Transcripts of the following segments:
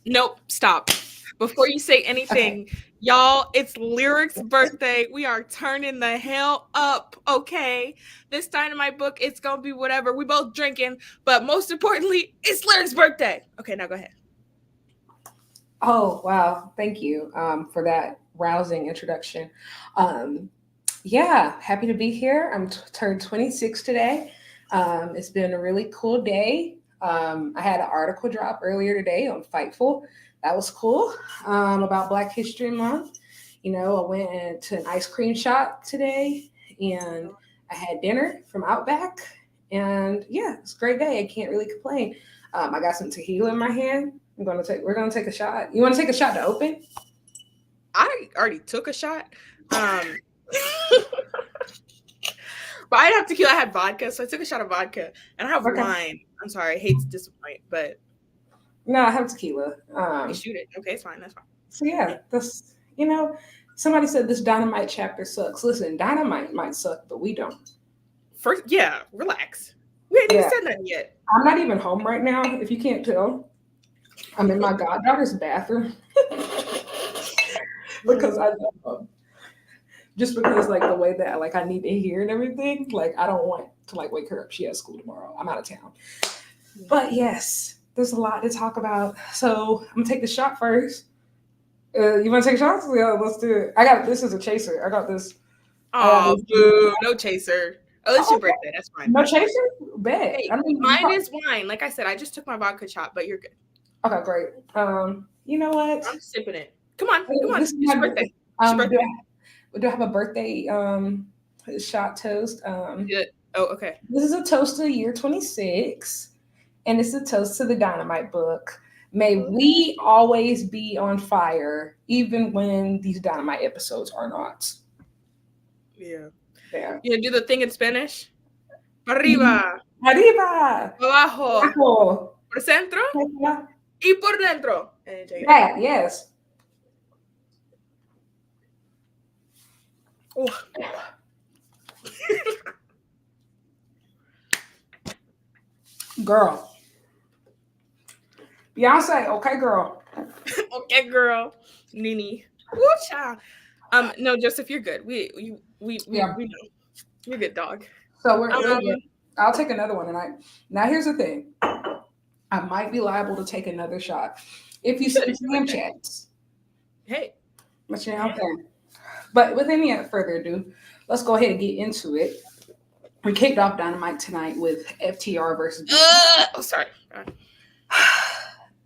Nope, stop. Before you say anything, Okay. y'all, it's Lyric's birthday. We are turning the hell up, okay? This Dynamite book, it's gonna be whatever. We both drinking, but most importantly, it's Lyric's birthday. Okay, now go ahead. Oh, wow. Thank you for that rousing introduction. Um, yeah, happy to be here. Turned 26 today. It's been a really cool day. I had an article drop earlier today on Fightful. That was cool about Black History Month. I went to an ice cream shop today and I had dinner from Outback. And yeah, it's a great day. I can't really complain. I got some tequila in my hand. We're gonna take a shot. You want to take a shot to open? I already took a shot. Um but I didn't have tequila, I had vodka, so I took a shot of vodka. And I have Okay. wine. I'm sorry, I hate to disappoint, but No, I have tequila. you shoot it. Okay, it's fine, that's fine. So yeah, this somebody said this Dynamite chapter sucks. Listen, Dynamite might suck, but we don't. First, yeah, relax. We ain't even Yeah, said that yet. I'm not even home right now. If you can't tell, I'm in my goddaughter's bathroom because I just because like the way that like I need to hear and everything. Like I don't want to like wake her up. She has school tomorrow. I'm out of town. But yes, there's a lot to talk about. So I'm gonna take the shot first. You want to take shots? Yeah, let's do it. I got this is a chaser. I got this. I got Oh, this. boo, no chaser. Oh, it's your Oh, birthday. That's fine. no chaser? Bet. Hey, I mean, mine is wine. Like I said, I just took my vodka shot, but you're good. okay, great. You know what? I'm sipping it. Come on. This is It's your my birthday. It's your do birthday. I have a birthday shot toast? Good. Oh, okay. This is a toast to the year 26, and it's a toast to the Dynamite book. May we always be on fire, even when these Dynamite episodes are not. Yeah. Yeah. You gonna do the thing in Spanish? Arriba, Arriba! abajo, Abajo. por centro y por dentro. That, yes. Oh. Girl. Beyonce, okay, girl. Okay, girl. Nini. Woo cha. No, Joseph, you're good. Yeah. We know. You're good, dog. We're Um, good. I'll take another one tonight. Now here's the thing. I might be liable to take another shot if you you should. send It's your DM birthday. chats. Hey. But you know, okay. But with any further ado, let's go ahead and get into it. We kicked off Dynamite tonight with FTR versus BCC. Oh, sorry.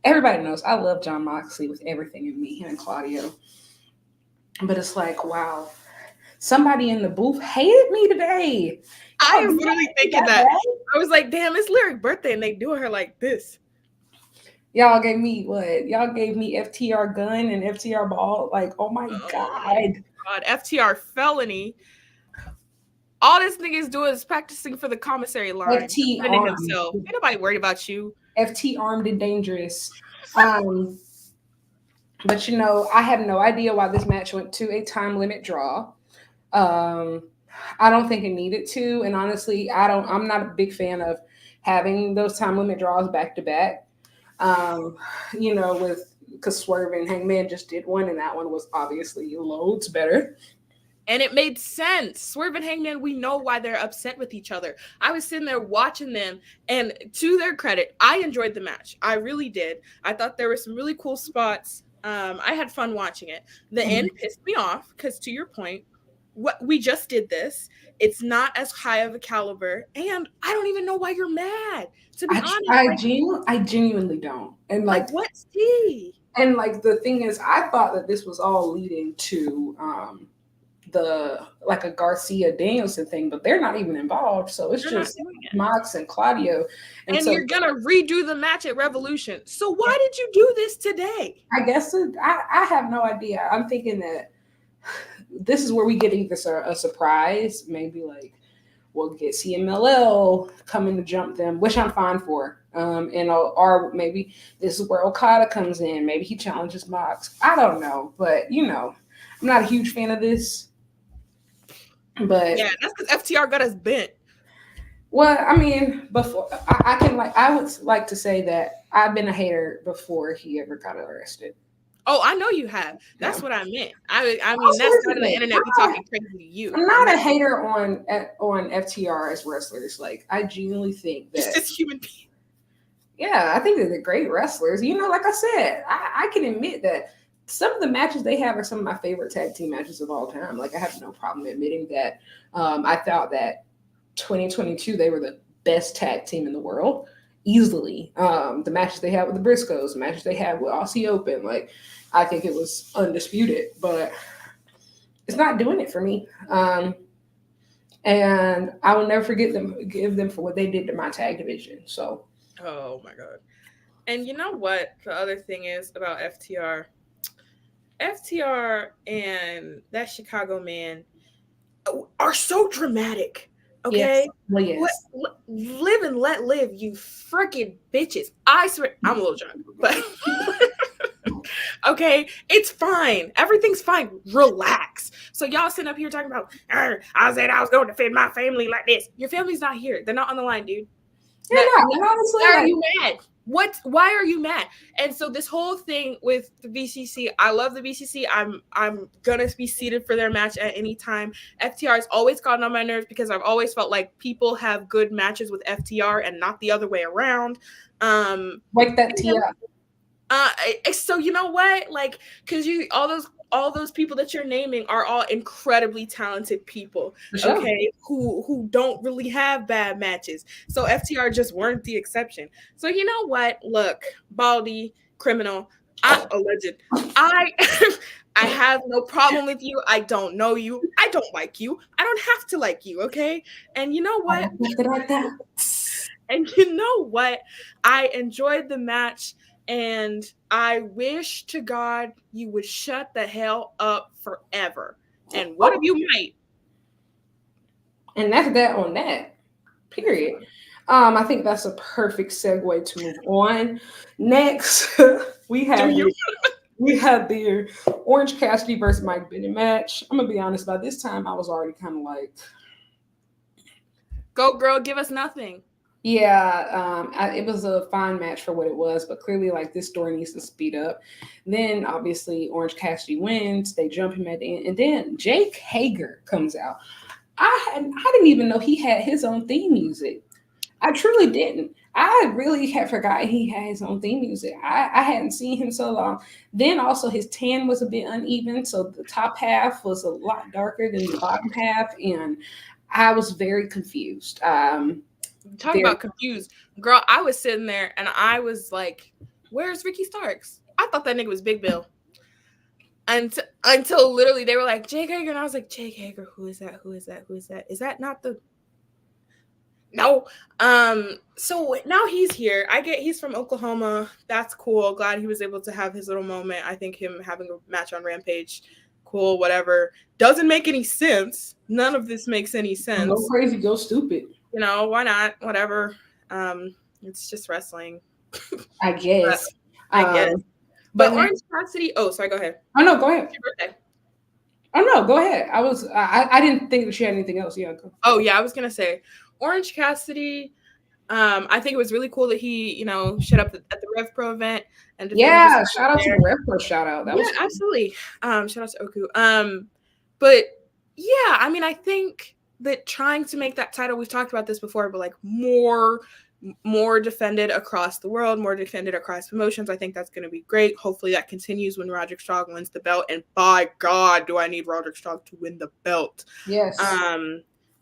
Everybody knows I love John Moxley with everything in me, him and Claudio. But it's like, wow, somebody in the booth hated me today. I Oh, was did literally I thinking that that. bad? I was like, damn, it's Lyric birthday, and they do her like this. Y'all gave me what? Y'all gave me FTR gun and FTR ball. Like, oh my Oh my god. god, FTR felony. All this nigga is doing is practicing for the commissary line, FT defending armed. himself. Ain't nobody worried about you. FT armed and dangerous. Um, but I have no idea why this match went to a time limit draw. Um, I don't think it needed to, and honestly, I'm not a big fan of having those time limit draws back to back. With because Swerve and Hangman just did one, and that one was obviously loads better. And it made sense. Swerve and Hangman, we know why they're upset with each other. I was sitting there watching them, and to their credit, I enjoyed the match. I really did. I thought there were some really cool spots. I had fun watching it. The Mhm. end pissed me off because, to your point, what we just did this. It's not as high of a caliber, and I don't even know why you're mad. To be honest, I genuinely don't, and like what's tea? the thing is, I thought that this was all leading to the like a Garcia Danielson thing, but they're not even involved. So it's They're not just doing it. Mox and Claudio. And And so you're gonna redo the match at Revolution. So why did you do this today? I guess I have no idea. I'm thinking that this is where we get either a surprise, maybe like we'll get CMLL coming to jump them, which I'm fine for. Or maybe this is where Okada comes in. Maybe he challenges Mox. I don't know, but I'm not a huge fan of this. But Yeah, that's because FTR got us bent. Well, I mean, before I would like to say that I've been a hater before he ever got arrested. Oh, I know you have. Yeah. That's what I meant. I mean, Also, that here's side the of the thing. internet be talking crazy to you. I'm I'm not a not hater on FTR as wrestlers. Like, I genuinely think just that, as human being. yeah, I think that they're great wrestlers. You know, like I said, I can admit that some of the matches they have are some of my favorite tag team matches of all time. Like, I have no problem admitting that. I thought that 2022 they were the best tag team in the world, easily. The matches they had with the Briscoes, the matches they had with Aussie Open, like, I think it was undisputed. But it's not doing it for me. And I will never give them for what they did to my tag division. So, Oh my god. And you know what the other thing is about FTR? FTR and that Chicago man are so dramatic. yes, Okay? well, yes. Live and let live, you freaking bitches. I swear, I'm a little drunk, but okay, it's fine. Everything's fine. Relax. So y'all sitting up here talking about, I said I was going to defend my family like this. Your family's not here. They're not on the line, dude. You're not. And honestly, Why are like, you mad? Why are you mad? And so this whole thing with the BCC, I love the BCC. I'm gonna be seated for their match at any time. FTR has always gotten on my nerves because I've always felt like people have good matches with FTR and not the other way around. wake that tea up. So you know what? Like, because you all those people that you're naming are all incredibly talented people, Sure. okay, who don't really have bad matches. So FTR just weren't the exception. So you know what? Look, Baldy, criminal, alleged. I I have no problem with you. I don't know you. I don't like you. I don't have to like you, okay? And you know what? And you know what? I enjoyed the match. And I wish to God you would shut the hell up forever. And what if you might? And that's that on that. Period. I think that's a perfect segue to move on. Next, we have the Orange Cassidy versus Mike Bennett match. I'm gonna be honest. By this time, I was already kind of like, go girl, give us nothing. Yeah, it was a fine match for what it was, but clearly, like, this story needs to speed up. Then, obviously, Orange Cassidy wins. They jump him at the end, and then Jake Hager comes out. I didn't even know he had his own theme music. I truly didn't. I really had forgotten he had his own theme music. I hadn't seen him so long. Then also his tan was a bit uneven, so the top half was a lot darker than the bottom half, and I was very confused. Talk about confused. Girl, I was sitting there and I was like, where's Ricky Starks? I thought that nigga was Big Bill. Until literally they were like, Jake Hager. And I was like, Jake Hager, who is that? Who is that? Who is that? Is that not the... No. So now he's here. He's from Oklahoma. That's cool. Glad he was able to have his little moment. I think him having a match on Rampage, cool, whatever. Doesn't make any sense. None of this makes any sense. Go crazy, go stupid. You know, why not? Whatever. It's just wrestling. I guess. I guess. But Orange Cassidy. Oh, sorry. Go ahead. Oh no, go ahead. It's your birthday. Oh no, go ahead. I didn't think that she had anything else. Yeah. Oh yeah, I was gonna say Orange Cassidy. I think it was really cool that he, you know, showed up at the Rev Pro event and yeah, shout out to the Rev Pro. Shout out. That was cool. Absolutely. Shout out to Oku. But yeah, I mean, I think that trying to make that title, we've talked about this before, but like more defended across the world, more defended across promotions. I think that's going to be great. Hopefully that continues when Roderick Strong wins the belt. And by God, do I need Roderick Strong to win the belt? Yes.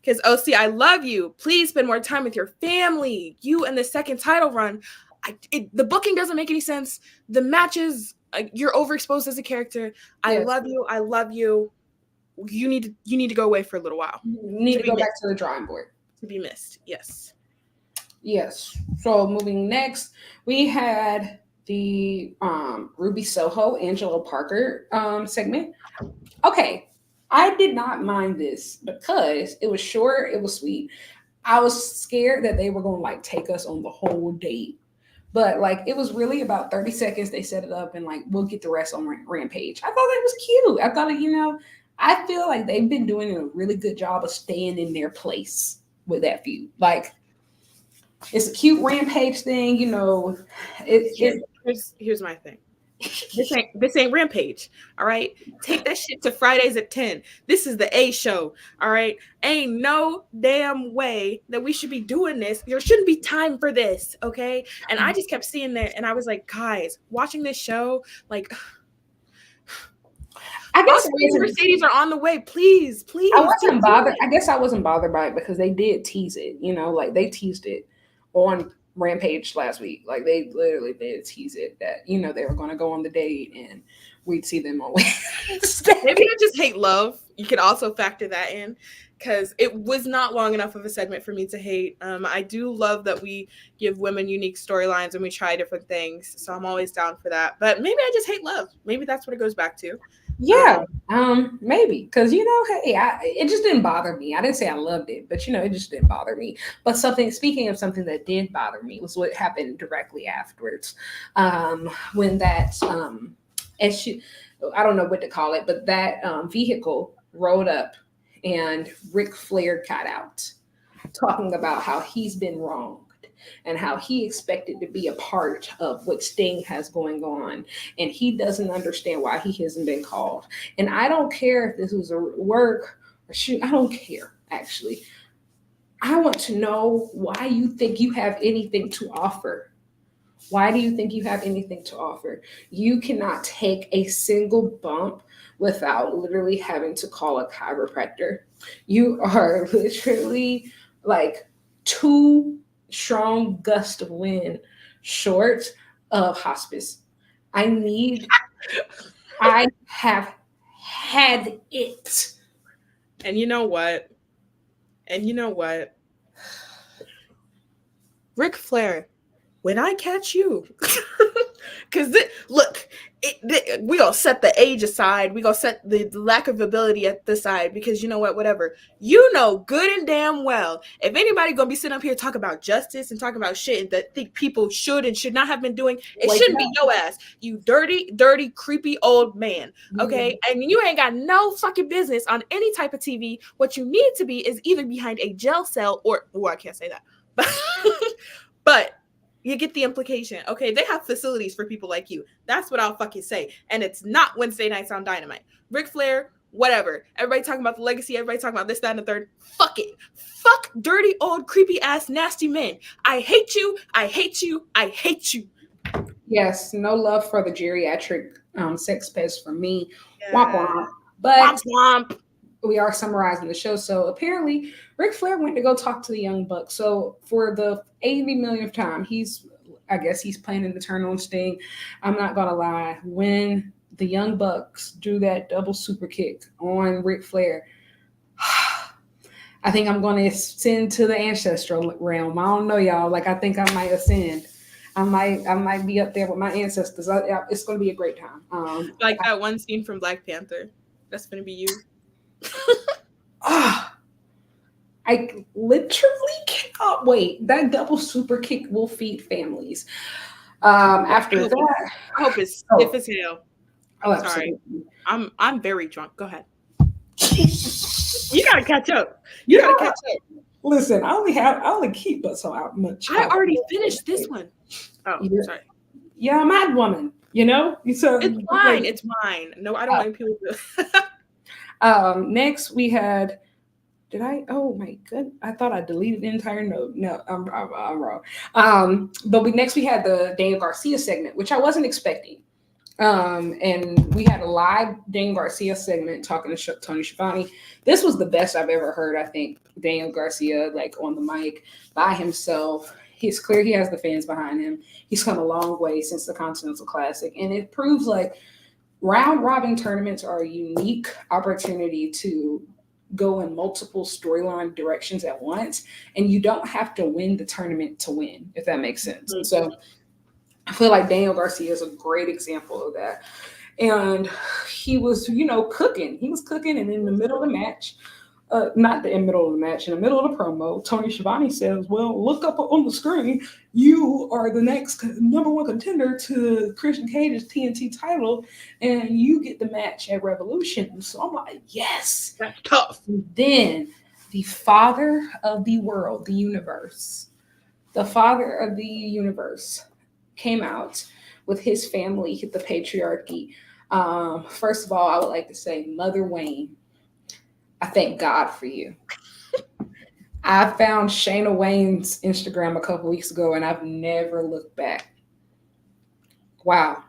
Because OC, I love you. Please spend more time with your family. You and the second title run. The booking doesn't make any sense. The matches, you're overexposed as a character. I love you. I love you. You need to go away for a little while. You need to go back to the drawing board. To be missed. Yes. Yes. So moving next, we had the Ruby Soho, Angelo Parker segment. Okay. I did not mind this because it was short, it was sweet. I was scared that they were going to like take us on the whole date. But like it was really about 30 seconds. They set it up and like we'll get the rest on Rampage. I thought that was cute. I thought, you know, I feel like they've been doing a really good job of staying in their place with that feud. Like It's a cute Rampage thing, you know. Here's my thing. This ain't Rampage, all right? Take that shit to Fridays at 10. This is the A show, all right? Ain't no damn way that we should be doing this. There shouldn't be time for this, okay? And I just kept seeing that, and I was like, guys, watching this show, like, I guess Mercedes are on the way. Please. I wasn't bothered. I guess I wasn't bothered by it because they did tease it, you know, like they teased it on Rampage last week. Like they literally did tease it that, you know, they were going to go on the date and we'd see them on Wednesday. Maybe I just hate love. You could also factor that in because it was not long enough of a segment for me to hate. I do love that we give women unique storylines and we try different things. So I'm always down for that. But maybe I just hate love. Maybe that's what it goes back to. Yeah, maybe because, you know, hey, it just didn't bother me. I didn't say I loved it, but, you know, it just didn't bother me. But speaking of something that did bother me was what happened directly afterwards, when that I don't know what to call it, but that vehicle rolled up and Ric Flair got out, talking about how he's been wronged and how he expected to be a part of what Sting has going on. And he doesn't understand why he hasn't been called. And I don't care if this was a work or shoot. I don't care, actually. I want to know why you think you have anything to offer. Why do you think you have anything to offer? You cannot take a single bump without literally having to call a chiropractor. You are literally like two strong gust of wind short of hospice. I have had it. And you know what? Ric Flair, when I catch you, because look, we gonna set the age aside. We gonna set the lack of ability at the side because you know what? Whatever. You know good and damn well, if anybody gonna be sitting up here talking about justice and talking about shit that think people should and should not have been doing, it shouldn't be your ass. You dirty, creepy old man. Okay? Mm-hmm. And you ain't got no fucking business on any type of TV. What you need to be is either behind a jail cell or I can't say that. But you get the implication. Okay, they have facilities for people like you. That's what I'll fucking say. And it's not Wednesday nights on Dynamite. Ric Flair, whatever. Everybody talking about the legacy. Everybody talking about this, that, and the third. Fuck it. Fuck dirty, old, creepy ass, nasty men. I hate you. I hate you. I hate you. Yes, no love for the geriatric sex pest for me. Yeah. Womp womp. But womp. We are summarizing the show. So apparently Ric Flair went to go talk to the Young Bucks. So for the 80 millionth time, I guess he's planning to turn on Sting. I'm not going to lie. When the Young Bucks do that double super kick on Ric Flair, I think I'm going to ascend to the ancestral realm. I don't know, y'all. Like, I think I might ascend. I might be up there with my ancestors. It's going to be a great time. Like that one scene from Black Panther. That's going to be you. I literally cannot wait. That double super kick will feed families. After that, I hope it's stiff as hell. Oh, absolutely. Sorry. I'm very drunk. Go ahead. You gotta catch up. You gotta catch up. Listen, I only keep but so much. I already finished this one. Oh, sorry. Yeah, I'm a mad woman. You know, so it's fine. It's mine. No, I don't like people. Next we had. Oh my goodness! I thought I deleted the entire note. No, I'm wrong. But next we had the Daniel Garcia segment, which I wasn't expecting. And we had a live Daniel Garcia segment talking to Tony Schiavone. This was the best I've ever heard. I think Daniel Garcia, like on the mic by himself. He's clear. He has the fans behind him. He's come a long way since the Continental Classic, and it proves like round robin tournaments are a unique opportunity to go in multiple storyline directions at once, and you don't have to win the tournament to win, if that makes sense. Mm-hmm. So I feel like Daniel Garcia is a great example of that. And he was, cooking. He was cooking, and in the middle of the match, in the middle of the promo, Tony Schiavone says, well, look up on the screen. You are the next number one contender to Christian Cage's TNT title, and you get the match at Revolution. So I'm like, yes. That's tough. And then the father of the world, the universe, the father of the universe, came out with his family, the patriarchy. First of all, I would like to say, Mother Wayne, I thank God for you. I found Shayna Wayne's Instagram a couple weeks ago and I've never looked back. Wow.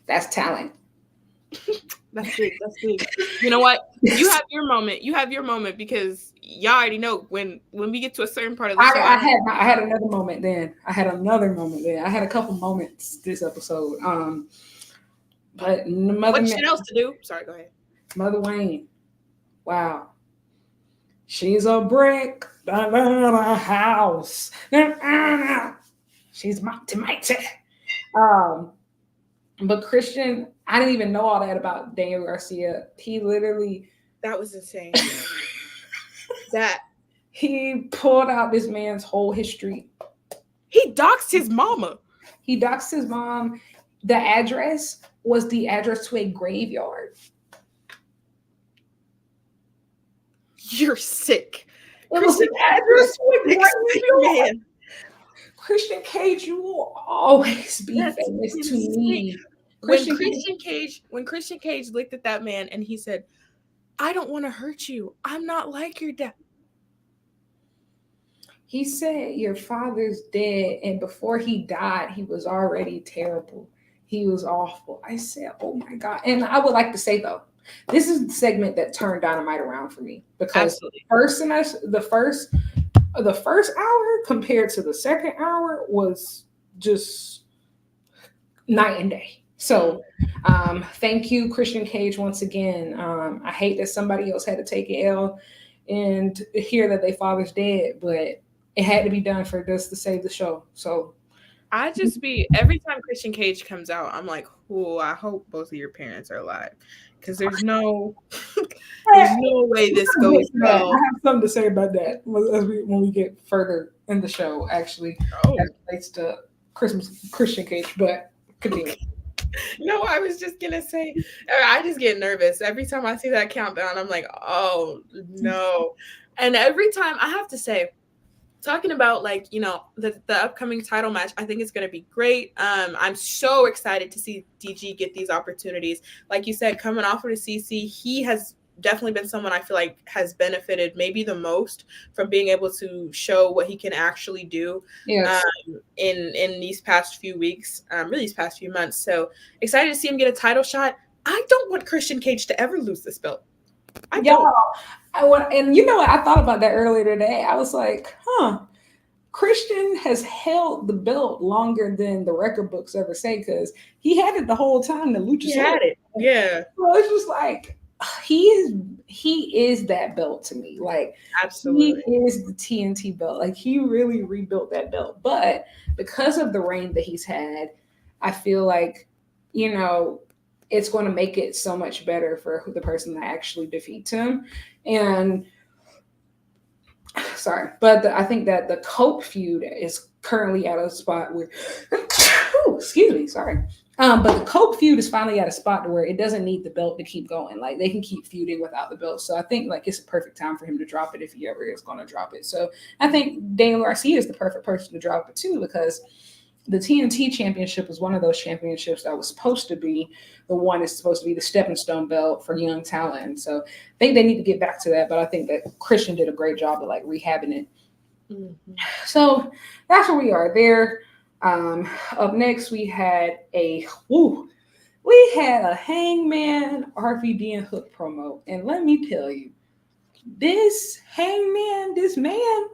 That's talent. That's big. That's big. You know what? You have your moment. You have your moment because y'all already know when we get to a certain part of the show. I had another moment then. I had a couple moments this episode. But what shit else to do? Sorry, go ahead. Mother Wayne. Wow. She's a brick in a house. She's mighty. But Christian, I didn't even know all that about Daniel Garcia. He literally... That was insane. That... He pulled out this man's whole history. He doxed his mama. He doxed his mom. The address was the address to a graveyard. You're sick. It was the address to a graveyard. Man. Christian Cage, you will always be famous to me. When Christian Cage looked at that man and he said, "I don't want to hurt you. I'm not like your dad." He said, "Your father's dead, and before he died, he was already terrible. He was awful." I said, "Oh my God." And I would like to say, though, this is the segment that turned Dynamite around for me, because the first hour compared to the second hour was just night and day. So thank you, Christian Cage, once again. I hate that somebody else had to take an L and hear that their father's dead, but it had to be done for this to save the show. So I just every time Christian Cage comes out, I'm like, oh, I hope both of your parents are alive, because there's no way this goes well. I have something to say about that when we get further in the show, actually, as it relates to Christian Cage, but continue. No, I was just gonna say, I just get nervous every time I see that countdown. I'm like, oh no. And every time, I have to say, talking about, like, you know, the upcoming title match, I think it's going to be great. I'm so excited to see DG get these opportunities. Like you said, coming off of the CC, he has definitely been someone I feel like has benefited maybe the most from being able to show what he can actually do. Yes. In these past few weeks, really these past few months. So excited to see him get a title shot. I don't want Christian Cage to ever lose this belt. And you know what? I thought about that earlier today. I was like, Christian has held the belt longer than the record books ever say, because he had it the whole time. The Luchasaurus. He had it. Yeah. So it's just like, he is that belt to me. Like, absolutely, he is the TNT belt. Like, he really rebuilt that belt. But because of the reign that he's had, I feel like, you know, it's going to make it so much better for the person that actually defeats him. And sorry, but I think that the Cope feud is currently at a spot where, excuse me, sorry. But the Cope feud is finally at a spot where it doesn't need the belt to keep going. Like, they can keep feuding without the belt. So I think, like, it's a perfect time for him to drop it if he ever is going to drop it. So I think Daniel Garcia is the perfect person to drop it too, because the TNT championship was one of those championships that was supposed to be the one that's supposed to be the stepping stone belt for young talent. So I think they need to get back to that. But I think that Christian did a great job of, like, rehabbing it. Mm-hmm. So that's where we are there. Up next, we had a Hangman, RVD, and Hook promo. And let me tell you, this Hangman, this man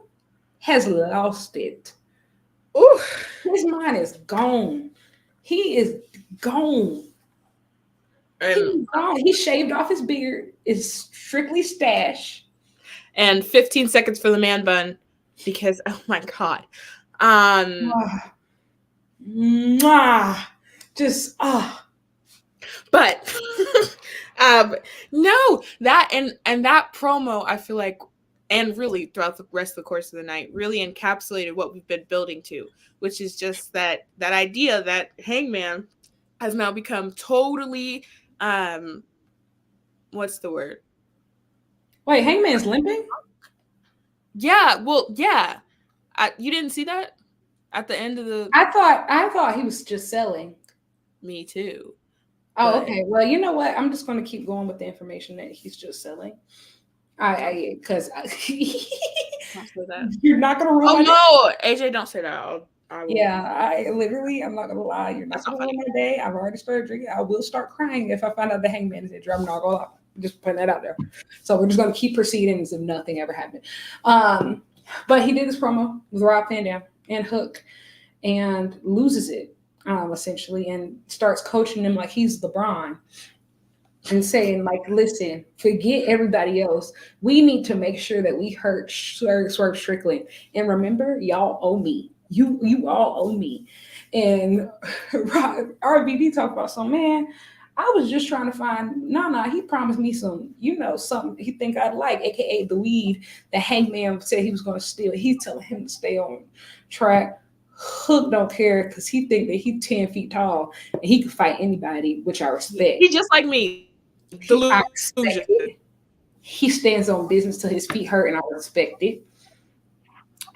has lost it. Ooh, his mind is gone. He is gone. He's gone. He shaved off his beard. It's strictly stash. And 15 seconds for the man bun, because, oh my God. But no, that and that promo, I feel like, and really throughout the rest of the course of the night, really encapsulated what we've been building to, which is just that idea that Hangman has now become totally, what's the word? Wait, Hangman's limping? Yeah, well, yeah. You didn't see that at the end of the. I thought he was just selling. Me too. Oh, okay. Well, you know what? I'm just going to keep going with the information that he's just selling. Because you're not going to ruin. Oh no, AJ, don't say that. I'm not gonna lie. You're not gonna ruin my day. I've already started drinking. I will start crying if I find out the Hangman is injured. I'm not gonna lie. Just putting that out there. So we're just gonna keep proceeding as if nothing ever happened. But he did this promo with Rob Van Dam and Hook and loses it essentially and starts coaching him like he's LeBron and saying like, listen, forget everybody else. We need to make sure that we hurt Swerve Strickland. And remember, y'all owe me. You all owe me. And RVD talked about some, man, I was just trying to find, he promised me some, something he think I'd like, aka the weed that Hangman said he was going to steal. He's telling him to stay on track. Hook don't care because he think that he's 10 feet tall and he can fight anybody, which I respect. He's just like me. I respect it. He stands on business till his feet hurt, and I respect it.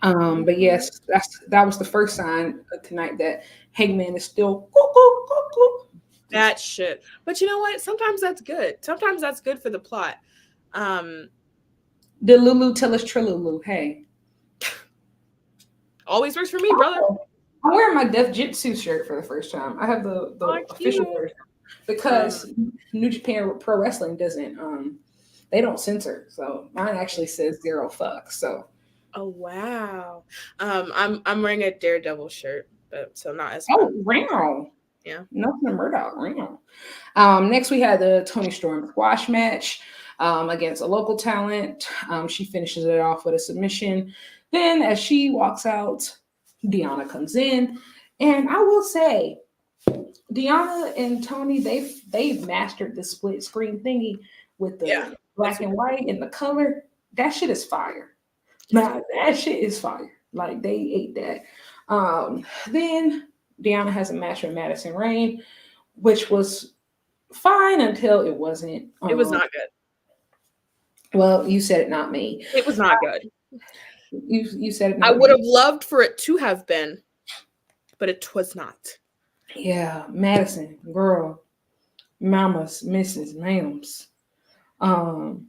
But yes, that was the first sign of tonight that Hangman is still that shit. But you know what? Sometimes that's good. Sometimes that's good for the plot. The Lulu tell us Trilulu. Hey, always works for me, brother. I'm wearing my Def Jitsu shirt for the first time. I have the official version because New Japan Pro Wrestling doesn't they don't censor, so mine actually says 0 fucks. So. Oh wow. I'm wearing a Daredevil shirt, but so not as wow. Yeah. Nothing to Murdoch. Next we had the Toni Storm squash match against a local talent. She finishes it off with a submission. Then as she walks out, Deonna comes in. And I will say, Deonna and Toni, they've mastered the split screen thingy with the black and white and the color. That shit is fire. Now, that shit is fire. Like, they ate that. Then Deonna has a match with Madison Rayne, which was fine until it wasn't. It was not good. Well, you said it, not me. It was not good. You said it. I would have loved for it to have been, but it was not. Yeah, Madison, girl, mamas, Mrs. Mams. And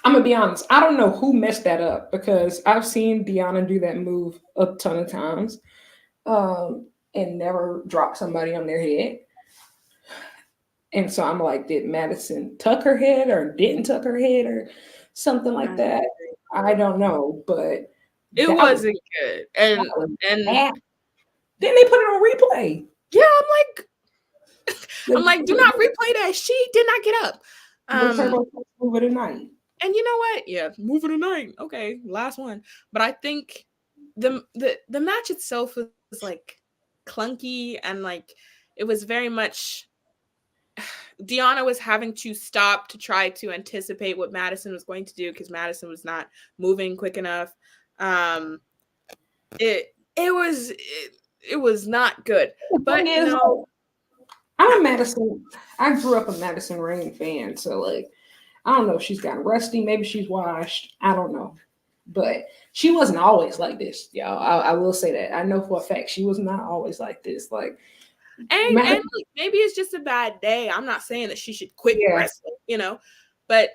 I'm gonna be honest, I don't know who messed that up because I've seen Deonna do that move a ton of times and never drop somebody on their head. And so I'm like, did Madison tuck her head or didn't tuck her head or something like that? I don't know, but it wasn't good. And then they put it on replay. Yeah, I'm like, do not replay that. She did not get up. Move it tonight. And you know what? Yeah, move it tonight. Okay, last one. But I think the match itself was like clunky and like it was very much Deonna was having to stop to try to anticipate what Madison was going to do because Madison was not moving quick enough. It was not good. But you know, I'm a Madison. I grew up a Madison Rayne fan, so like I don't know if she's gotten rusty. Maybe she's washed. I don't know. But she wasn't always like this, y'all. I will say that. I know for a fact she was not always like this. Like, and maybe it's just a bad day. I'm not saying that she should quit wrestling, but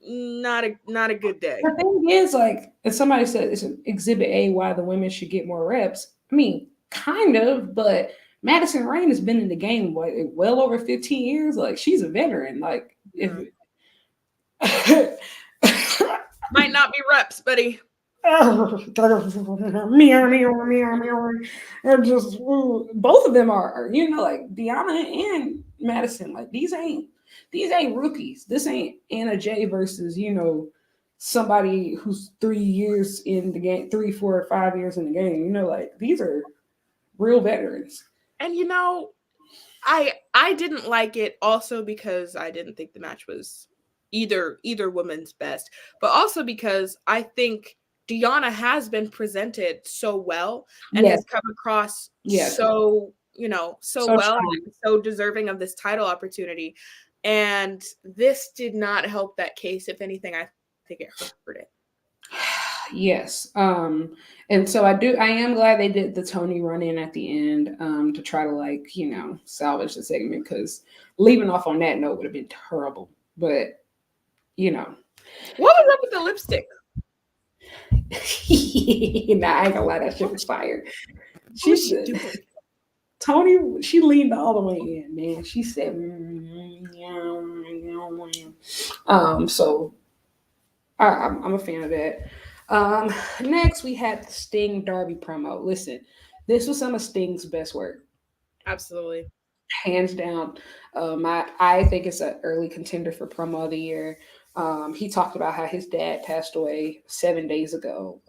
not a good day. The thing is, like, if somebody said it's an exhibit A why the women should get more reps, I mean, kind of, but Madison Rayne has been in the game well over 15 years. Like, she's a veteran. Like, might not be reps, buddy. Both of them are, like Deonna and Madison. Like these ain't rookies. This ain't Anna Jay versus somebody who's 3 years in the game, 3, 4, or 5 years in the game. Like these are real veterans. And I didn't like it also because I didn't think the match was either woman's best, but also because I think Deonna has been presented so well and has come across so well and so deserving of this title opportunity. And this did not help that case. If anything, I think it hurt it. Yes. And so I am glad they did the Tony run in at the end, to try to, like, salvage the segment, because leaving off on that note would have been terrible. But What was up with the lipstick? nah, I ain't gonna lie, that shit was fire. What was she doing? Tony, she leaned all the way in, man. She said, so I'm a fan of that. Next, we had the Sting Darby promo. Listen, this was some of Sting's best work. Absolutely. Hands down. I think it's an early contender for promo of the year. He talked about how his dad passed away 7 days ago,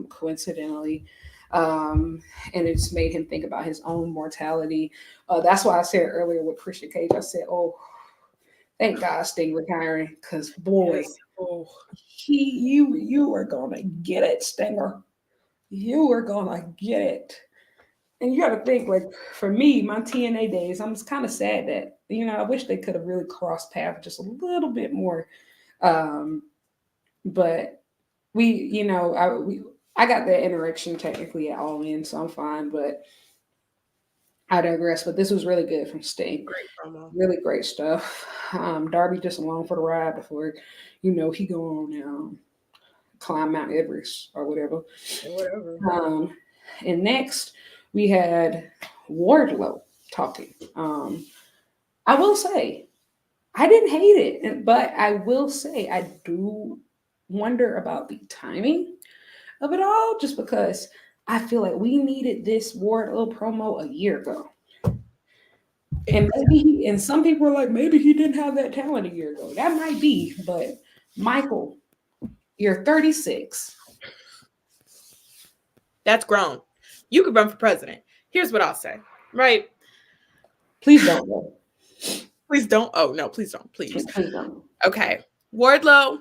coincidentally. And it's made him think about his own mortality. That's why I said earlier with Christian Cage, I said, oh, thank God Sting retiring, because boy, Yes. Oh. you are gonna get it, Stinger. You are gonna get it. And you gotta think, like, for me, my TNA days, I'm just kind of sad that, I wish they could have really crossed paths just a little bit more. But I got that interaction technically at All In, so I'm fine, but I digress. But this was really good from Sting. Great promo. Really great stuff. Darby just along for the ride before, he go on now, climb Mount Everest or whatever. And next we had Wardlow talking. I will say, I didn't hate it, but I will say I do wonder about the timing of it all, just because I feel like we needed this Wardlow promo a year ago. And maybe, some people are like, maybe he didn't have that talent a year ago. That might be, but Michael, you're 36. That's grown. You could run for president. Here's what I'll say, right? Please don't go. Please don't. Oh, no, please don't. Please don't. Okay. Wardlow,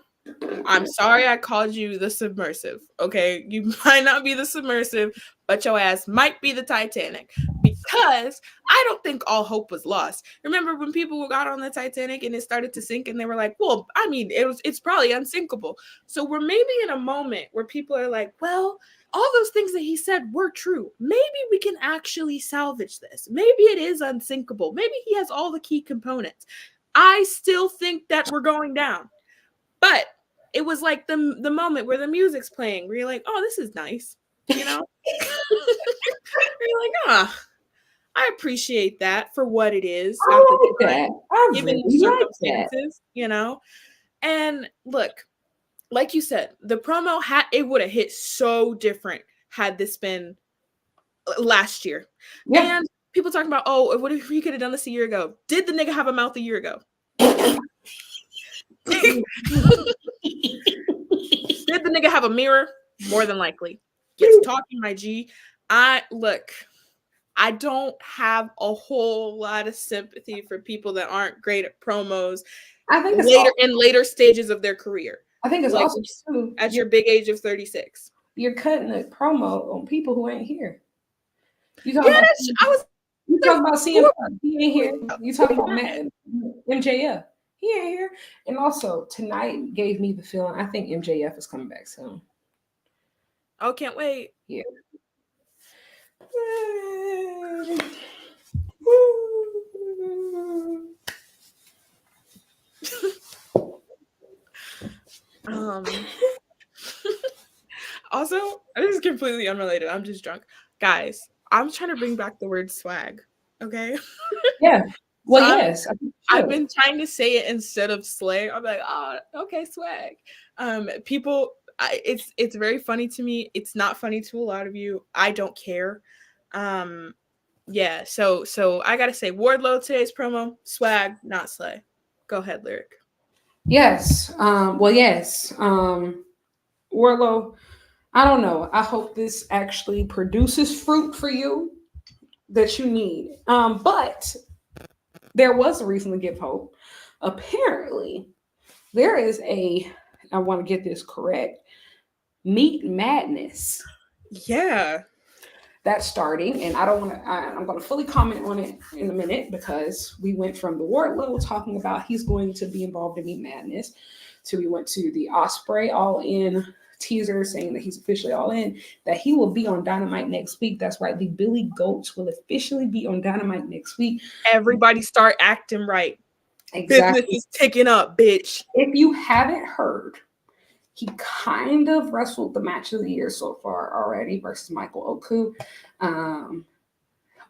I'm sorry I called you the submersive. Okay. You might not be the submersive, but your ass might be the Titanic, because I don't think all hope was lost. Remember when people got on the Titanic and it started to sink and they were like, well, I mean, it's probably unsinkable. So we're maybe in a moment where people are like, well, all those things that he said were true. Maybe we can actually salvage this. Maybe it is unsinkable. Maybe he has all the key components. I still think that we're going down. But it was like the moment where the music's playing, where you're like, oh, this is nice. You're like, I appreciate that for what it is. I like that. Given the circumstances, And look, like you said, the promo it would have hit so different had this been last year. Yeah. And people talking about, oh, what if he could have done this a year ago? Did the nigga have a mouth a year ago? Did the nigga have a mirror? More than likely. Gets talking, my G. I don't have a whole lot of sympathy for people that aren't great at promos. I think in later stages of their career. I think it's like, also too, at your big age of 36. You're cutting a promo on people who ain't here. You talking about CM Punk. He ain't here. You talking about MJF. He ain't here. And also, tonight gave me the feeling, I think MJF is coming back soon. Oh, can't wait. Yeah. Also, this is completely unrelated. I'm just drunk. Guys, I'm trying to bring back the word swag. Okay? Yeah. Well, so yes. I've been trying to say it instead of slay. I'm like, oh, okay, swag. People, it's very funny to me. It's not funny to a lot of you. I don't care. Yeah. So I gotta say, Wardlow today's promo, swag, not slay. Go ahead, Lyric. Yes. Well, yes. Wardlow, I don't know. I hope this actually produces fruit for you that you need. But there was a reason to give hope. Apparently, there is I want to get this correct, Meat Madness. Yeah. That's starting, and I'm going to fully comment on it in a minute, because we went from the Wardlow talking about he's going to be involved in Meat Madness to we went to the Ospreay All In teaser saying that he's officially all in, that he will be on Dynamite next week. That's right. The Billy Goats will officially be on Dynamite next week. Everybody start acting right. Exactly. Business is ticking up, bitch. If you haven't heard, he kind of wrestled the match of the year so far already versus Michael Oku.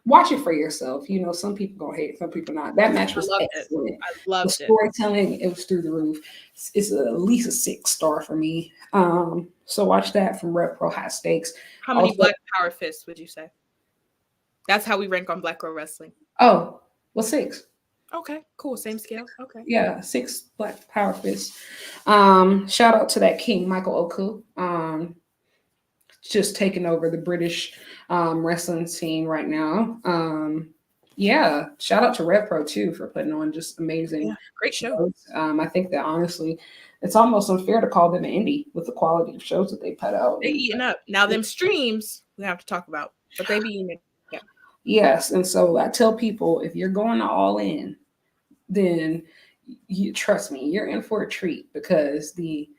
Watch it for yourself. You know, some people gonna hate it, some people not. That match was excellent. I loved the storytelling, it was through the roof. It's at least a 6-star for me. So watch that from Red Pro High Stakes. How many Black Power fists would you say? That's how we rank on Black Girl Wrestling. Oh, well, 6. Okay, cool. Same scale. Okay. Yeah, 6 Black Power fists. Shout out to that King, Michael Oku. Just taking over the British wrestling scene right now. Yeah, shout out to Red Pro too for putting on just amazing, great show. I think that honestly, it's almost unfair to call them an indie with the quality of shows that they put out. They eating up now. Them streams we have to talk about, but they be eating it. Yeah. Yes, and so I tell people, if you're going all in, then you trust me, you're in for a treat, because the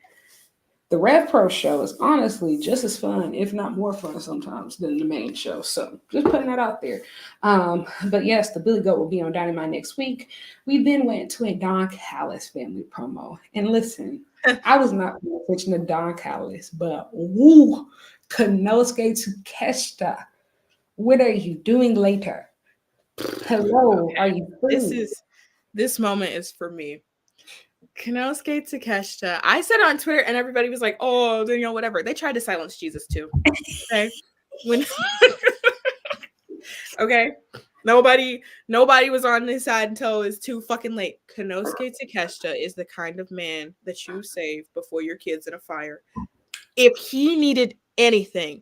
Rev Pro show is honestly just as fun, if not more fun sometimes, than the main show. So just putting that out there. But yes, the Billy Goat will be on Dynamite next week. We then went to a Don Callis family promo. And listen, I was not paying attention to Don Callis, but woo, Konosuke Takeshita. What are you doing later? Hello, okay. Are you free? This moment is for me. Konosuke Takeshita. I said it on Twitter and everybody was like, oh, you know, whatever. They tried to silence Jesus too. Okay. Okay. Nobody was on his side until it was too fucking late. Konosuke Takeshita is the kind of man that you save before your kid's in a fire. If he needed anything,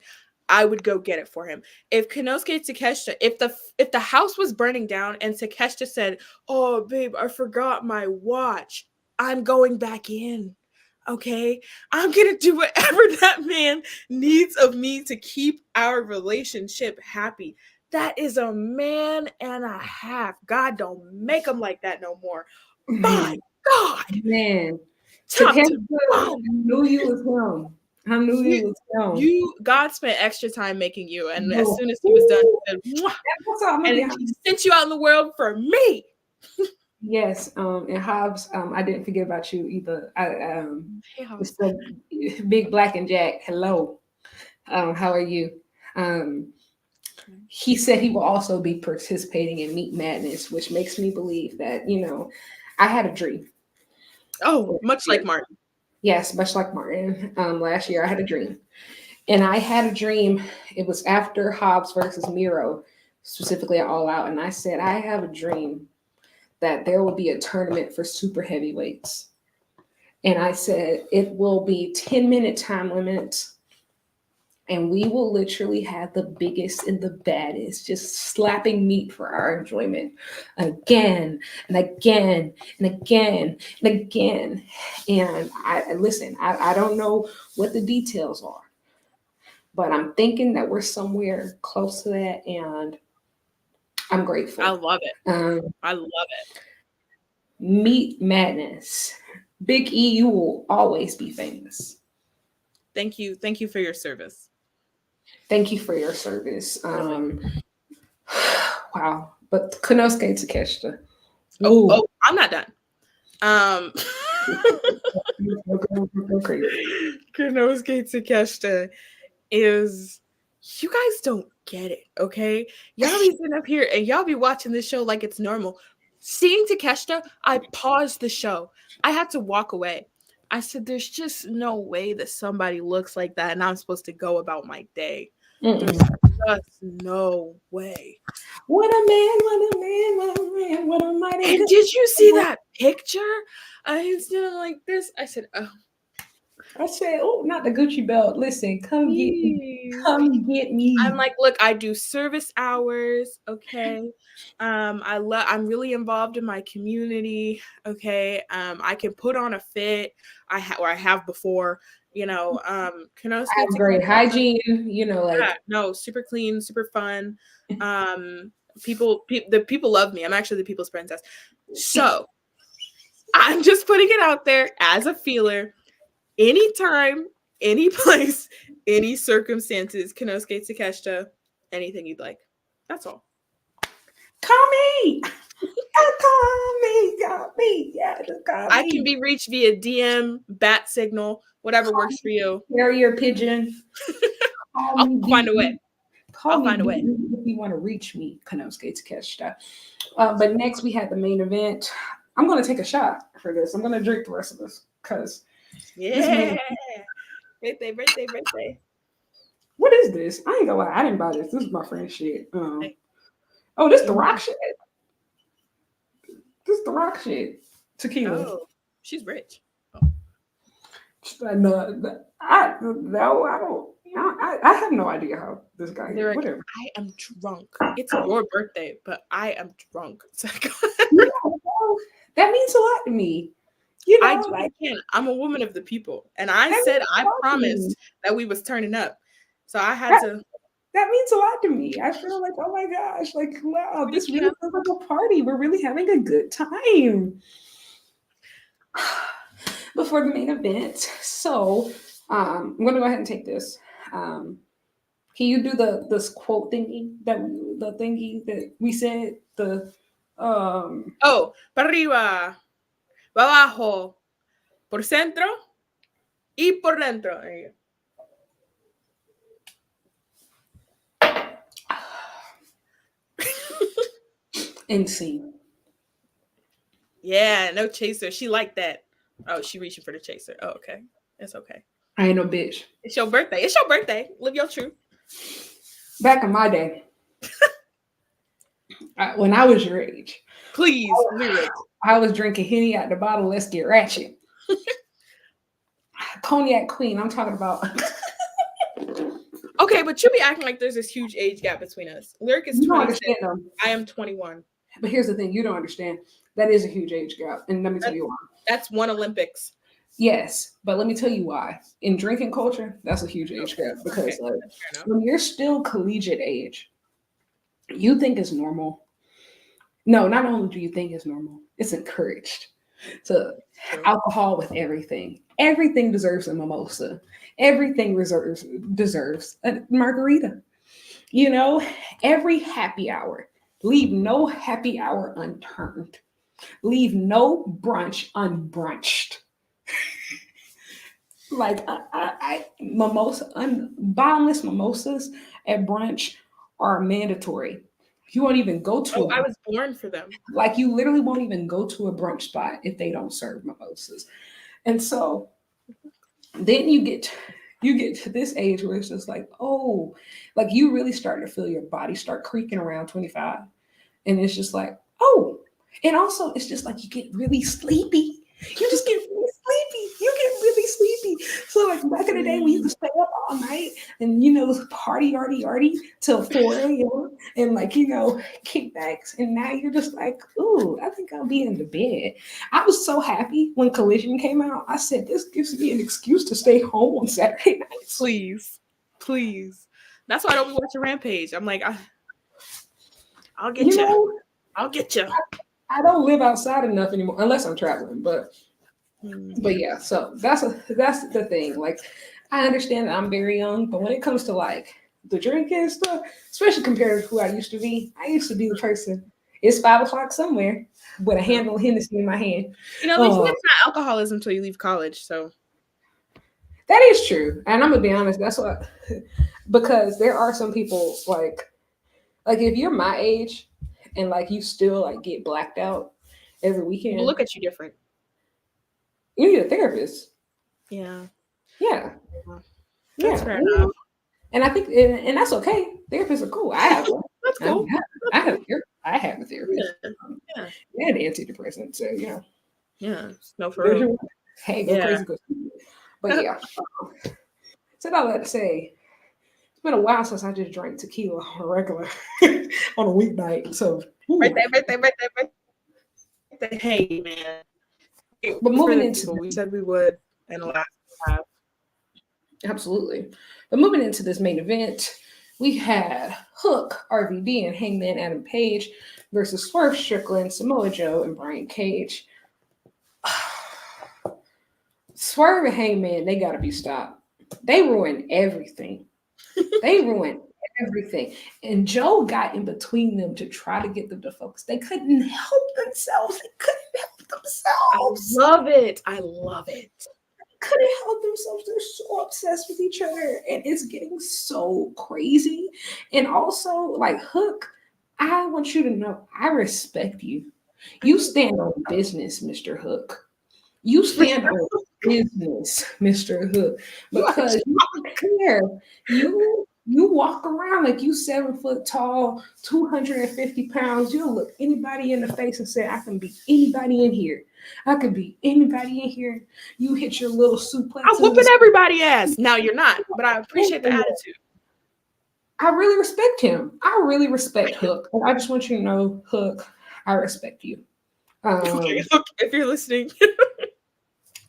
I would go get it for him. If Konosuke Takeshita, if the house was burning down and Takeshita said, oh, babe, I forgot my watch, I'm going back in, okay? I'm going to do whatever that man needs of me to keep our relationship happy. That is a man and a half. God don't make him like that no more. My God. Man. Takeshita, I knew you was him. I knew you was him. God spent extra time making you. And as soon as he was done, he said, and he sent you out in the world for me. Yes, and Hobbs, I didn't forget about you either. Mr. Big Black and Jack, hello. How are you? He said he will also be participating in Meat Madness, which makes me believe that, you know, I had a dream. Oh, much like Martin. Yes, much like Martin. Last year I had a dream. And I had a dream. It was after Hobbs versus Miro, specifically at All Out. And I said, I have a dream that there will be a tournament for super heavyweights. And I said, it will be 10-minute time limits. And we will literally have the biggest and the baddest just slapping meat for our enjoyment again and again and again and again. And I don't know what the details are, but I'm thinking that we're somewhere close to that. And I'm grateful. I love it. I love it. Meat Madness. Big E, you will always be famous. Thank you. Thank you for your service. Thank you for your service. Wow. But Konosuke Takeshita. Oh, I'm not done. Konosuke Takeshita is, you guys don't get it, okay? Y'all be sitting up here and y'all be watching this show like it's normal. Seeing Takeshita, I paused the show. I had to walk away. I said, there's just no way that somebody looks like that and I'm supposed to go about my day. There's just no way. What a man, what a man, what a man, what a mighty. And did you see that picture? He's doing like this. I said, oh. I said, oh, not the Gucci belt. Listen, come get me. Come get me. I'm like, look, I do service hours, okay? I'm really involved in my community, okay? I can put on a fit. I have before, you know. Konosuke I have great hygiene, you know, like no, super clean, super fun. The people love me. I'm actually the people's princess. So I'm just putting it out there as a feeler. Anytime any place, any circumstances, Konosuke Takeshita, anything you'd like. That's all. Call me. Call me. Yeah, just call me. I can be reached via DM, bat signal, whatever works for you. Carrier pigeon. I'll find a way. I'll find a way. If you want to reach me, Konosuke Takeshita. But next we had the main event. I'm going to take a shot for this. I'm going to drink the rest of this because birthday. What is this? I ain't gonna lie. I didn't buy this. This is my friend's shit. Oh, this the rock shit. This is the rock shit. Tequila. Oh, she's rich. No, I don't. I have no idea how this guy. Like, whatever. I am drunk. It's your birthday, but I am drunk. That means a lot to me. You know, I can't. I'm a woman of the people, and I said I promised that we was turning up, so I had to. That means a lot to me. I feel like, oh my gosh, like wow, this really feels like a party. We're really having a good time. Before the main event, so I'm gonna go ahead and take this. Can you do this quote thingy that we said Oh, para arriba, para abajo, por centro y por dentro. Insane. Yeah, no chaser. She liked that. Oh, she reaching for the chaser. Oh, okay. It's okay. I ain't no bitch. It's your birthday. It's your birthday. Live your truth. Back in my day, when I was your age, please, lyrics. I was drinking Henny out the bottle. Let's get ratchet. Cognac Queen. I'm talking about. Okay, but you be acting like there's this huge age gap between us. Lyric is 26. I am 21. But here's the thing: you don't understand. That is a huge age gap, and let me tell you why. That's one Olympics. Yes, but let me tell you why. In drinking culture, that's a huge age gap because when you're still collegiate age, you think it's normal. No, not only do you think it's normal, it's encouraged. So alcohol with everything. Everything deserves a mimosa. Everything deserves a margarita. You know, every happy hour. Leave no happy hour unturned. Leave no brunch unbrunched. Like bottomless mimosas at brunch are mandatory. You won't even go to. I was born for them. Like you literally won't even go to a brunch spot if they don't serve mimosas. And so then you get to this age where it's just like, oh, like you really start to feel your body start creaking around 25. And it's just like, oh, and also it's just like you get really sleepy. You just get really sleepy. You get really sleepy. So like back in the day, we used to stay up all night and, you know, party till 4 a.m. and like, you know, kickbacks. And now you're just like, ooh, I think I'll be in the bed. I was so happy when Collision came out. I said, this gives me an excuse to stay home on Saturday nights. Please. That's why I don't be watching Rampage. I'm like, I'll get you. I'll get you. I don't live outside enough anymore unless I'm traveling, but yeah, so that's the thing. Like, I understand that I'm very young, but when it comes to like the drinking stuff, especially compared to who I used to be the person. It's 5:00 somewhere with a handle of Hennessy in my hand. You know, at least it's not alcoholism until you leave college. So that is true, and I'm gonna be honest. That's what because there are some people like if you're my age. And like you still like get blacked out every weekend. We'll look at you different. You need a therapist. Yeah. That's fair enough. And I think, and that's okay. Therapists are cool. I have one. That's cool. I have a therapist. Yeah. And antidepressant, so you know. Yeah. No, for real. Hey, go crazy. But yeah. So all that to say. It's been a while since I just drank tequila on a regular on a weeknight. So birthday. Hey man. But moving into we said we would in the last half. Absolutely. But moving into this main event, we had Hook, RVD, and Hangman Adam Page versus Swerve Strickland, Samoa Joe, and Brian Cage. Swerve and Hangman, they gotta be stopped. They ruined everything. They ruined everything. And Joe got in between them to try to get them to focus. They couldn't help themselves. They couldn't help I themselves. love it. I love it. Couldn't help themselves. They're so obsessed with each other, and it's getting so crazy. And also, like Hook, I want you to know I respect you. You stand on business, Mr. Hook. You stand on business, Mr. Hook, because you don't care. You walk around like you 7 foot tall, 250 pounds. You'll look anybody in the face and say, I can be anybody in here. I could be anybody in here. You hit your little suplex. I'm whooping everybody ass. Now you're not, but I appreciate the attitude. I really respect him. I really respect Hook. And I just want you to know, Hook, I respect you. Hook, if you're listening.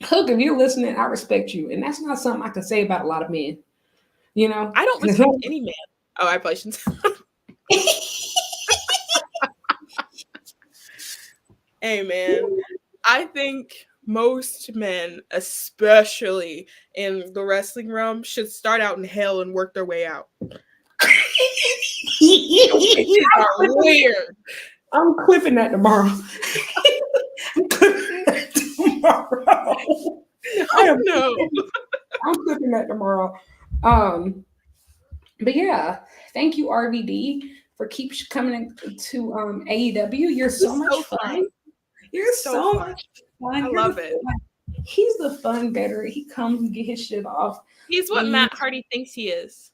Hook, if you're listening, I respect you. And that's not something I can say about a lot of men. You know? I don't respect any man. Oh, I probably shouldn't. Hey, man. I think most men, especially in the wrestling realm, should start out in hell and work their way out. Weird. I'm clipping that tomorrow. I'm clipping that tomorrow. I'm clipping that tomorrow. But yeah, thank you, RVD, for keep coming to AEW. You're so much fun. You're so much fun. I love it. He's the fun better. He comes and get his shit off. He's what Matt Hardy thinks he is.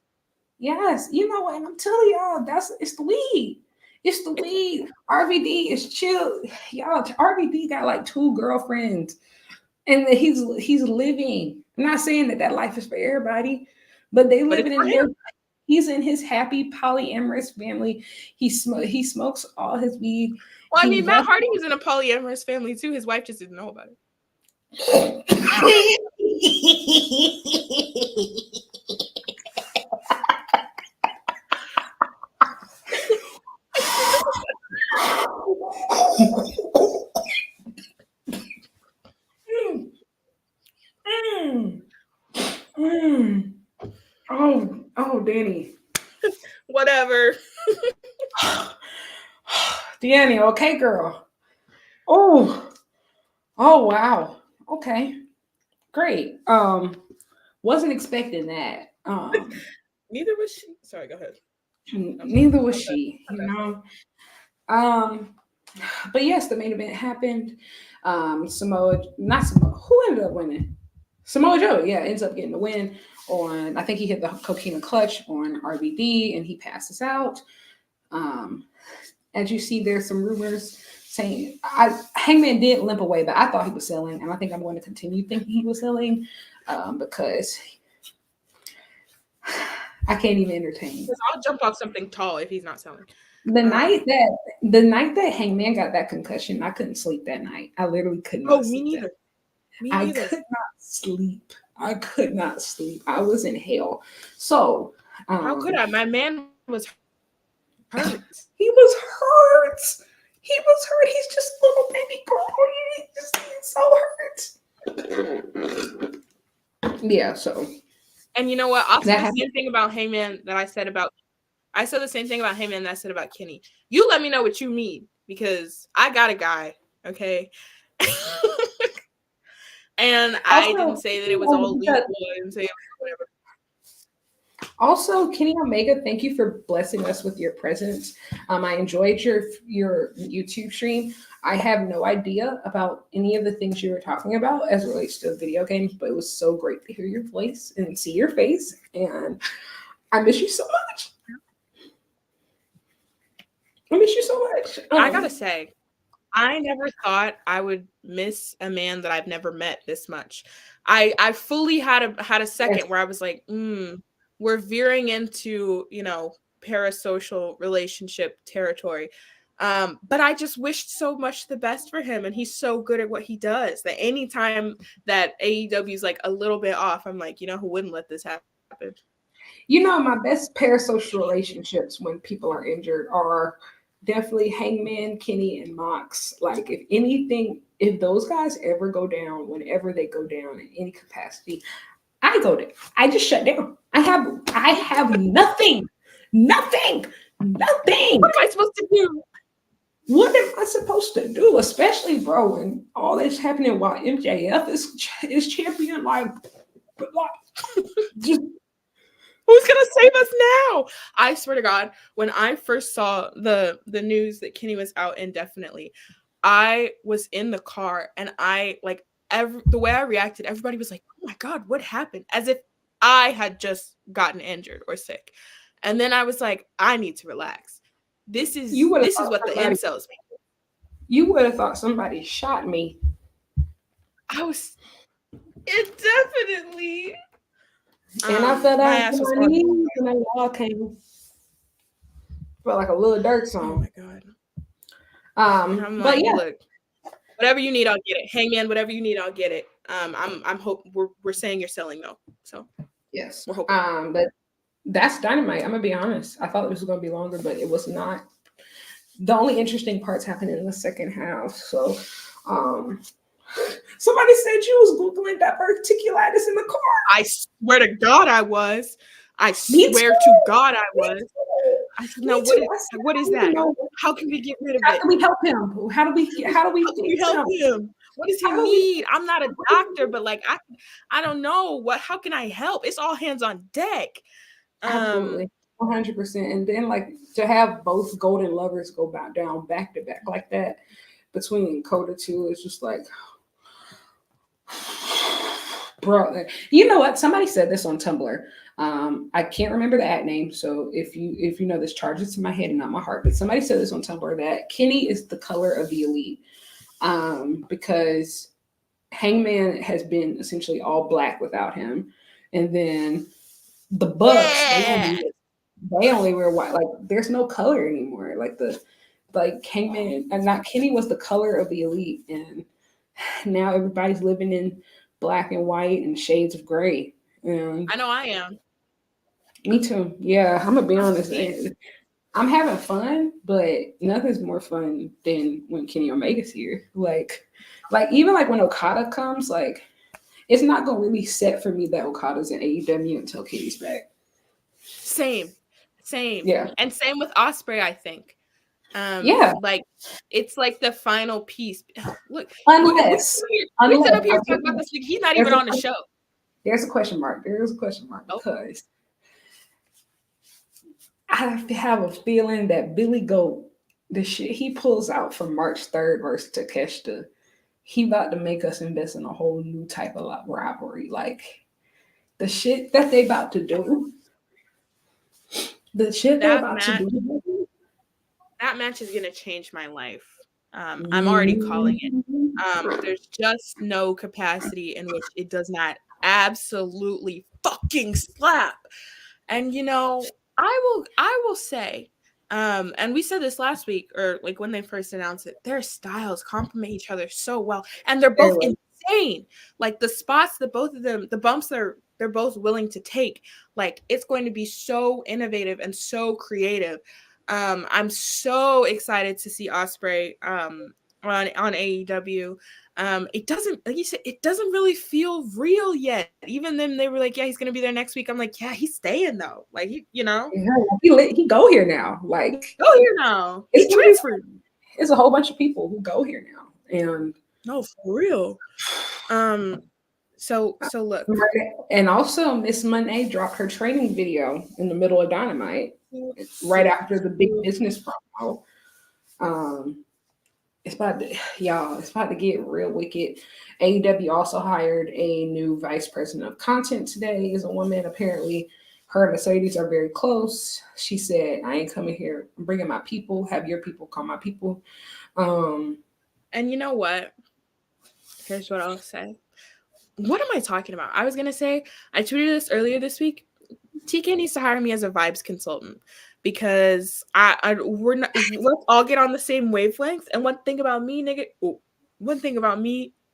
Yes, you know what? And I'm telling y'all, it's the weed. It's the weed. RVD is chill. Y'all, RVD got like 2 girlfriends. And he's living. I'm not saying that life is for everybody, but they live in their. He's in his happy polyamorous family. He smokes all his weed. Well, I mean, Matt Hardy was in a polyamorous family too. His wife just didn't know about it. Oh, Dani. Whatever. Dani, okay, girl. Oh, wow. Okay, great. Wasn't expecting that. Neither was she. Sorry, go ahead. Neither was she. You know. But yes, the main event happened. Not Samoa. Who ended up winning? Samoa Joe, ends up getting the win on. I think he hit the coquina clutch on RVD, and he passes out. As you see, there's some rumors saying Hangman did limp away, but I thought he was selling, and I think I'm going to continue thinking he was selling because I can't even entertain. I'll jump off something tall if he's not selling. The night that Hangman got that concussion, I couldn't sleep that night. I literally could not. Oh, me neither. I could not sleep. I could not sleep. I was in hell. So how could I? My man was hurt. He was hurt. He's just a little baby girl. He's so hurt. Yeah. So. And you know what? I'll say the same thing about Hangman that I said about. I said the same thing about Hangman that I said about Kenny. You let me know what you mean because I got a guy. Okay. And I didn't say that it was all legal and say whatever. Also, Kenny Omega, thank you for blessing us with your presence. I enjoyed your YouTube stream. I have no idea about any of the things you were talking about as it relates to video games, but it was so great to hear your voice and see your face. And I miss you so much. I miss you so much. I gotta say, I never thought I would miss a man that I've never met this much. I fully had a second where I was like, we're veering into, parasocial relationship territory. But I just wished so much the best for him. And he's so good at what he does that anytime that AEW is like a little bit off, I'm like, who wouldn't let this happen? My best parasocial relationships when people are injured are definitely Hangman, Kenny, and Mox. Like, if those guys ever go down, whenever they go down in any capacity, I I go there. I just shut down. I have nothing. Nothing. What am I supposed to do? What am I supposed to do? Especially, bro, when all this happening while MJF is champion, just Who's gonna save us now? I swear to God, when I first saw the news that Kenny was out indefinitely, I was in the car and the way I reacted, everybody was like, "Oh my God, what happened?" As if I had just gotten injured or sick. And then I was like, I need to relax. This is what the incels mean. You would have thought somebody shot me. It definitely. And I fell down to my knees and I all came. Felt like a little dirt song. Oh my God. I'm but like, yeah. Look, whatever you need, I'll get it. Hangman, whatever you need, I'll get it. I'm hope we're saying you're selling though. So yes. We're hoping. But that's Dynamite. I'm gonna be honest. I thought this was gonna be longer, but it was not. The only interesting parts happened in the second half. So somebody said you was Googling diverticulitis in the car. I swear to God I was. I swear to God I was. I said, no, what is that? How can we get rid of it? How can we help him? How do we help him? What does he need? I'm not a doctor, but like I don't know how can I help? It's all hands on deck. Absolutely. 100%. And then like to have both golden lovers go down back to back like that between Coda 2 is just like, bro. You know what? Somebody said this on Tumblr. I can't remember the ad name, so if you know this, charge it to my head and not my heart. But somebody said this on Tumblr that Kenny is the color of the elite, because Hangman has been essentially all black without him, and then the Bucks they only wear white. Like there's no color anymore. Like Hangman and not Kenny was the color of the elite, and now everybody's living in black and white and shades of gray. I know I am. Me too. Yeah, I'm gonna be honest. I'm having fun, but nothing's more fun than when Kenny Omega's here. Like even like when Okada comes, like it's not gonna really set for me that Okada's in AEW until Kenny's back. Same. Yeah, and same with Ospreay, I think. Like it's like the final piece. Look, unless we sit up here talking about this. He's not even on the show. There's a question mark. Because I have a feeling that Billy Goat, the shit he pulls out from March 3rd versus Takeshita, he about to make us invest in a whole new type of rivalry. Like the shit that they about to do. The shit they're about to do. That match is gonna change my life. I'm already calling it. There's just no capacity in which it does not absolutely fucking slap. And you know, I will say, and we said this last week, or like when they first announced it, their styles complement each other so well, and they're both insane. Like the spots that both of them, the bumps they're both willing to take, like it's going to be so innovative and so creative. I'm so excited to see Ospreay on AEW. It doesn't, like you said, it doesn't really feel real yet. Even then, they were like, "Yeah, he's gonna be there next week." I'm like, "Yeah, he's staying though." Like you know, he go here now. Like go here now. He's transferred. There's a whole bunch of people who go here now, and no, for real. So look, and also Miss Monet dropped her training video in the middle of Dynamite, right after the big business promo. It's about to get real wicked. AEW also hired a new vice president of content today. Is a woman. Apparently, her and Mercedes are very close. She said, "I ain't coming here. I'm bringing my people. Have your people call my people." And you know what? Here's what I'll say. What am I talking about? I was gonna say I tweeted this earlier this week. TK needs to hire me as a vibes consultant because let's all get on the same wavelengths. And one thing about me,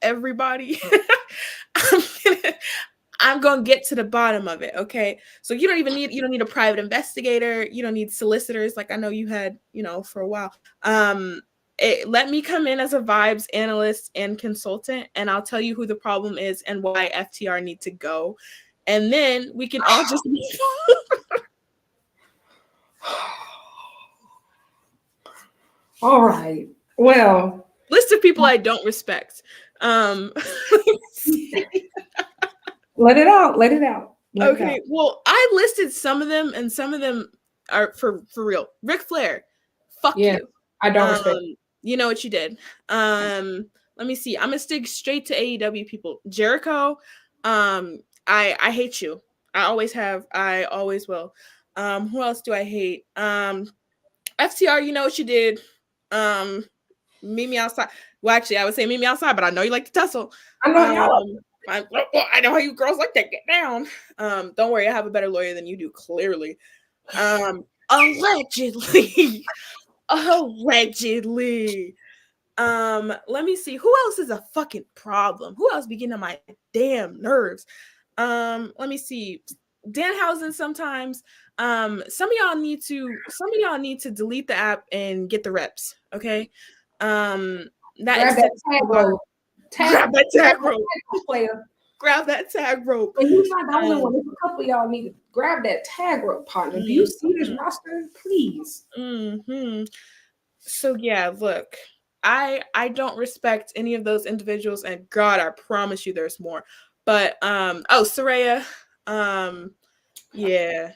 everybody, I'm gonna get to the bottom of it. Okay, so you don't need a private investigator. You don't need solicitors like I know you had, for a while. Let me come in as a vibes analyst and consultant, and I'll tell you who the problem is and why FTR need to go. and then we can all just All right. Well, list of people I don't respect. let it out. Let it out. Okay. Well, I listed some of them, and some of them are for real. Ric Flair, fuck you. I don't respect. You know what you did. Let me see. I'm gonna stick straight to AEW people. Jericho, I hate you. I always have. I always will. Who else do I hate? FTR, you know what you did. Meet me outside. Well, actually, I would say meet me outside, but I know you like to tussle. I know y'all. I know how you girls like to get down. Don't worry, I have a better lawyer than you do, clearly. Allegedly. Allegedly. Let me see. Who else is a fucking problem? Who else be getting on my damn nerves? Let me see. Danhausen sometimes. Some of y'all need to delete the app and get the reps. Okay. Grab that tag rope. Player. Grab that tag rope. And he's not the only one. There's a couple of y'all need to grab that tag rope, partner. Do you see this roster? Please. So yeah, look, I don't respect any of those individuals, and God, I promise you there's more. But Saraya, yeah.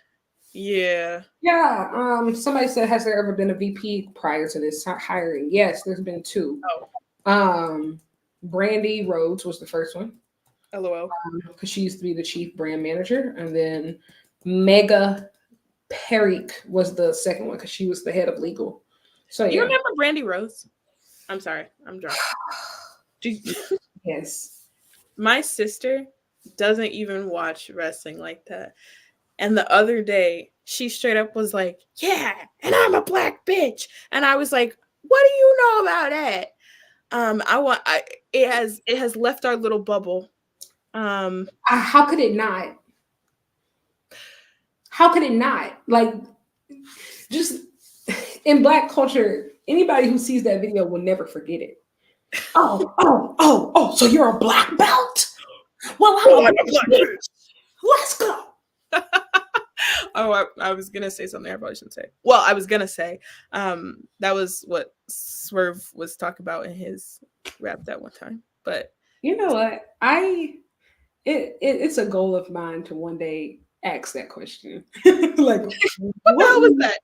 Somebody said, has there ever been a VP prior to this hiring? Yes, there's been 2. Brandy Rhodes was the first one. LOL. Because she used to be the chief brand manager, and then Mega Peric was the second one because she was the head of legal. So you remember Brandy Rhodes? I'm sorry, I'm drunk. Yes. My sister doesn't even watch wrestling like that. And the other day, she straight up was like, yeah, and I'm a black bitch. And I was like, what do you know about that? It has left our little bubble. How could it not? How could it not? Like, just in Black culture, anybody who sees that video will never forget it. Oh, so you're a black belt? Well, I'm a black bitch. Let's go. I was gonna say something I probably shouldn't say. Well, I was gonna say that was what Swerve was talking about in his rap that one time. But you know what? It's a goal of mine to one day ask that question. Like, what the hell was that?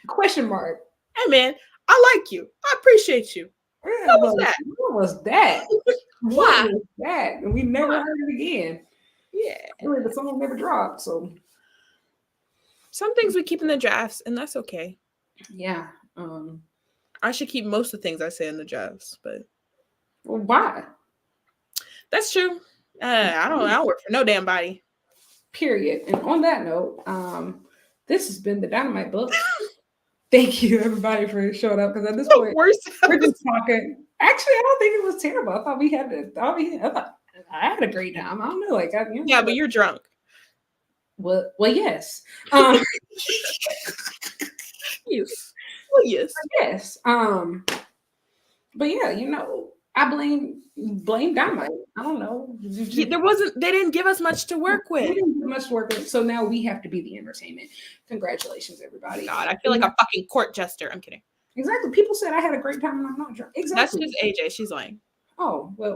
Question mark. Hey man, I like you. I appreciate you. Yeah, what was that? Why? What was that? And we never heard it again. Yeah. Really, the song never dropped. So some things we keep in the drafts, and that's okay. Yeah. I should keep most of the things I say in the drafts, but why? That's true. I don't work for no damn body. Period. And on that note, this has been the Dynamite Book. Thank you, everybody, for showing up. Because at this point, we're just talking. Actually, I don't think it was terrible. I thought we had it. I had a great time. I don't know, yeah, but you're drunk. Well, yes. Yes. Well, yes. Yes. But yeah, I blame Dynamite. I don't know. They didn't give us much to work with. They didn't give much to work with. So now we have to be the entertainment. Congratulations, everybody. God, I feel like a fucking court jester. I'm kidding. Exactly. People said I had a great time and I'm not drunk. Exactly. That's just AJ. She's lying. Oh, well.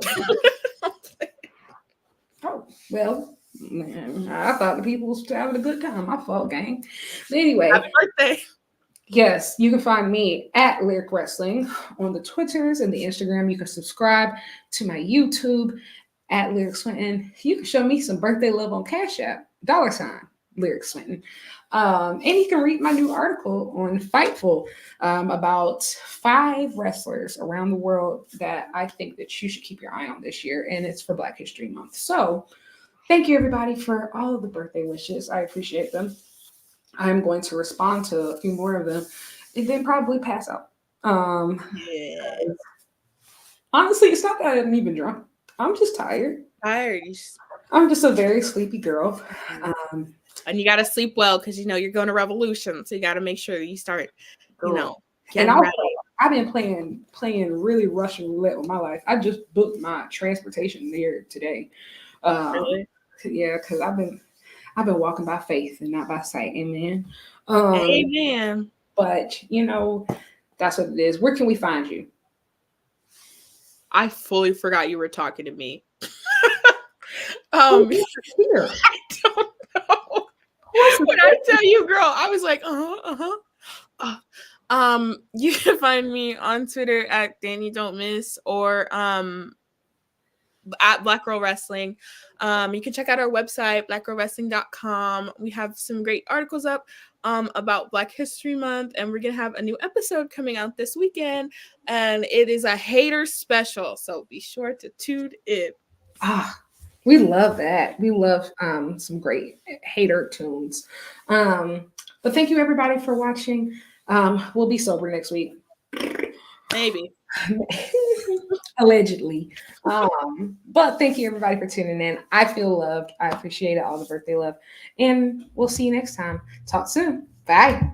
Man, I thought the people was having a good time. My fault, gang. But anyway. Happy birthday. Yes, you can find me at Lyric Wrestling on the Twitters and the Instagram. You can subscribe to my YouTube at Lyric Swinton. You can show me some birthday love on Cash App, $ Lyric Swinton. And you can read my new article on Fightful about 5 wrestlers around the world that I think that you should keep your eye on this year. And it's for Black History Month. So thank you, everybody, for all of the birthday wishes. I appreciate them. I'm going to respond to a few more of them and then probably pass out. Honestly, it's not that I'm even drunk. I'm just tired. I'm just a very sleepy girl. And you got to sleep well because, you're going to Revolution. So you got to make sure that you start, And also, I've been playing really Russian roulette with my life. I just booked my transportation there today. Really? Yeah, because I've been walking by faith and not by sight. Amen. Amen. But that's what it is. Where can we find you? I fully forgot you were talking to me. Here. I don't know. When I tell you, girl, I was like, you can find me on Twitter at Dani Don't Miss or at Black Girl Wrestling. You can check out our website, blackgirlwrestling.com. We have some great articles up about Black History Month, and we're gonna have a new episode coming out this weekend, and it is a hater special, so be sure to tune in. We love that. We love some great hater tunes. But thank you everybody for watching. We'll be sober next week. Maybe. Allegedly. But thank you everybody for tuning in. I feel loved. I appreciate it, all the birthday love. And we'll see you next time. Talk soon. Bye.